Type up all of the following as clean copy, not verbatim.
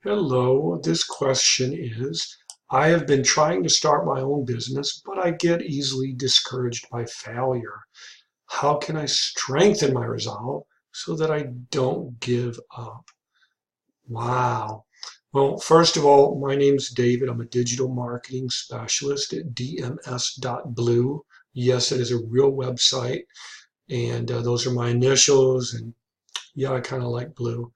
Hello, this question is, I have been trying to start my own business, but I get easily discouraged by failure. How can I strengthen my resolve so that I don't give up? Wow. Well, first of all, my name's David. I'm a digital marketing specialist at dms.blue. Yes, it is a real website, and those are my initials. And yeah, I kind of like blue.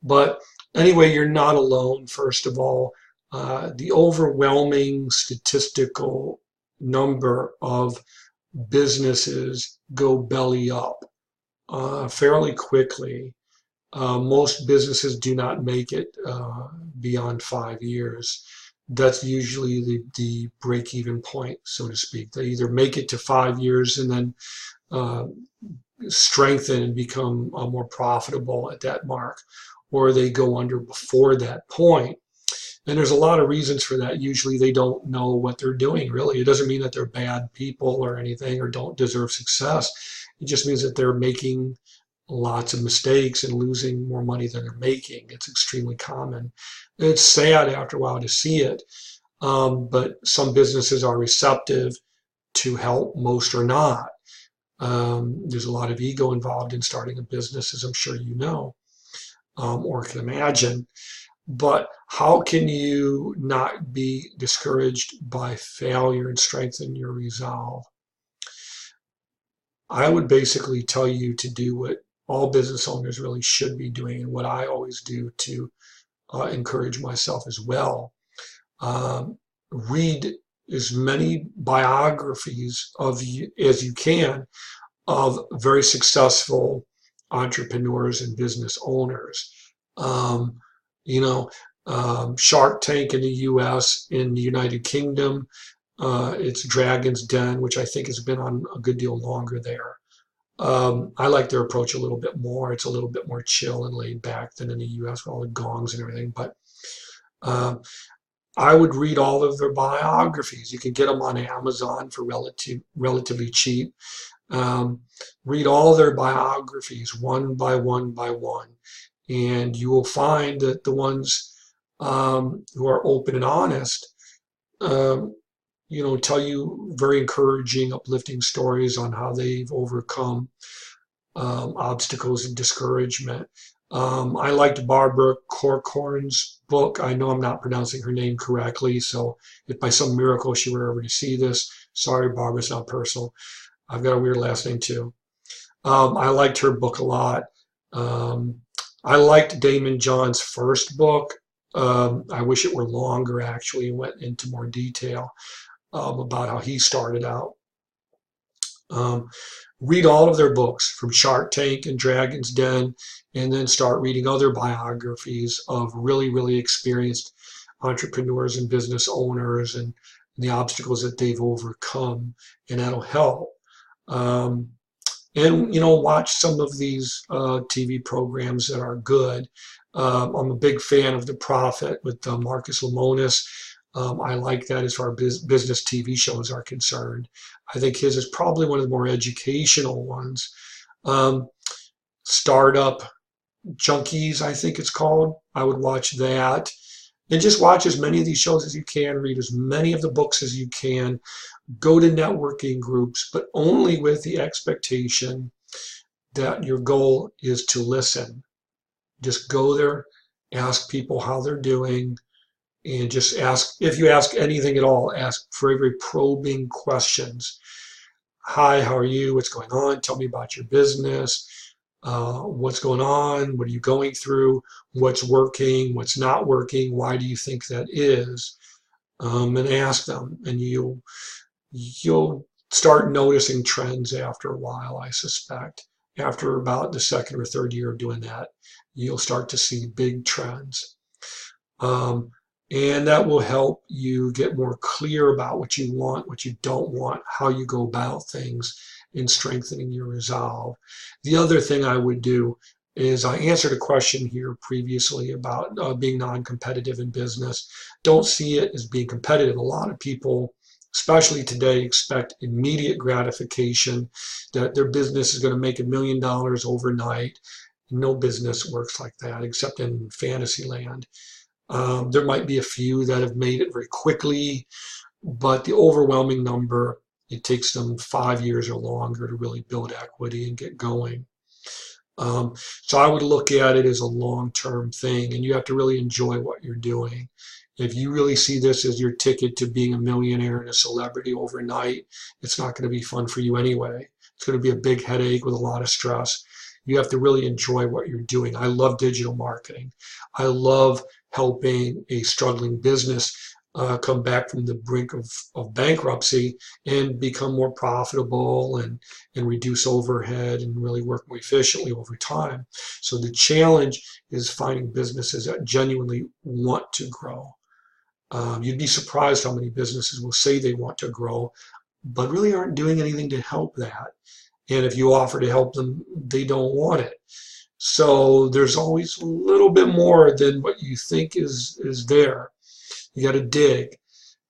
But anyway, you're not alone, first of all. The overwhelming statistical number of businesses go belly up fairly quickly. Most businesses do not make it beyond 5 years. That's usually the break-even point, so to speak. They either make it to 5 years and then uh, strengthen and become more profitable at that mark, or they go under before that point. And there's a lot of reasons for that. Usually they don't know what they're doing, really. It doesn't mean that they're bad people or anything or don't deserve success. It just means that they're making lots of mistakes and losing more money than they're making. It's extremely common. It's sad after a while to see it, but some businesses are receptive to help, most are not. There's a lot of ego involved in starting a business, as I'm sure you know, or can imagine. But how can you not be discouraged by failure and strengthen your resolve? I would basically tell you to do what all business owners really should be doing, and what I always do to encourage myself as well. Read as many biographies of you as you can of very successful entrepreneurs and business owners. Um, you know, Shark Tank in the US, in the United Kingdom, it's Dragon's Den, which I think has been on a good deal longer there. I like their approach a little bit more. It's a little bit more chill and laid back than in the US with all the gongs and everything. But um, I would read all of their biographies. You can get them on Amazon for relatively cheap. Um, Read all their biographies one by one by one, and you will find that the ones who are open and honest, um, tell you very encouraging, uplifting stories on how they've overcome obstacles and discouragement. I liked Barbara Corcoran's book. I know I'm not pronouncing her name correctly, so if by some miracle she were ever to see this, sorry, Barbara, it's not personal. I've got a weird last name too. I liked her book a lot. Um, I liked Damon John's first book. I wish it were longer, actually, and went into more detail about how he started out. Um, Read all of their books from Shark Tank and Dragon's Den, and then start reading other biographies of really, really experienced entrepreneurs and business owners and the obstacles that they've overcome, and that'll help. Um, and watch some of these TV programs that are good. I'm a big fan of The Prophet with Marcus Lemonis. I like that as far as business TV shows are concerned. I think his is probably one of the more educational ones. Um, Startup Junkies, I think it's called. I would watch that. And just watch as many of these shows as you can, read as many of the books as you can, go to networking groups, but only with the expectation that your goal is to listen. Just go there, ask people how they're doing, and just ask, if you ask anything at all, ask very, very probing questions. Hi, how are you? What's going on? Tell me about your business. What's going on? What are you going through? What's working? What's not working? Why do you think that is? And ask them, and you'll start noticing trends after a while, I suspect. After about the second or third year of doing that, you'll start to see big trends. Um, and that will help you get more clear about what you want, what you don't want, how you go about things in strengthening your resolve. The other thing I would do is I answered a question here previously about being non-competitive in business. Don't see it as being competitive. A lot of people, especially today, expect immediate gratification, that their business is going to make $1 million overnight. No business works like that except in fantasy land. There might be a few that have made it very quickly, but the overwhelming number, it takes them 5 years or longer to really build equity and get going. So I would look at it as a long-term thing, and you have to really enjoy what you're doing. If you really see this as your ticket to being a millionaire and a celebrity overnight, it's not going to be fun for you anyway. It's going to be a big headache with a lot of stress. You have to really enjoy what you're doing. I love digital marketing. I love helping a struggling business come back from the brink of bankruptcy and become more profitable and reduce overhead and really work more efficiently over time. So the challenge is finding businesses that genuinely want to grow. You'd be surprised how many businesses will say they want to grow, but really aren't doing anything to help that. And if you offer to help them, they don't want it. So there's always a little bit more than what you think is there. You got to dig.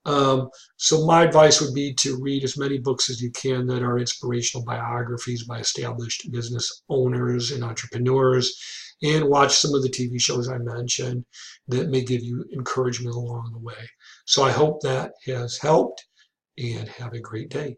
So my advice would be to read as many books as you can that are inspirational biographies by established business owners and entrepreneurs, and watch some of the TV shows I mentioned that may give you encouragement along the way. So I hope that has helped, and have a great day.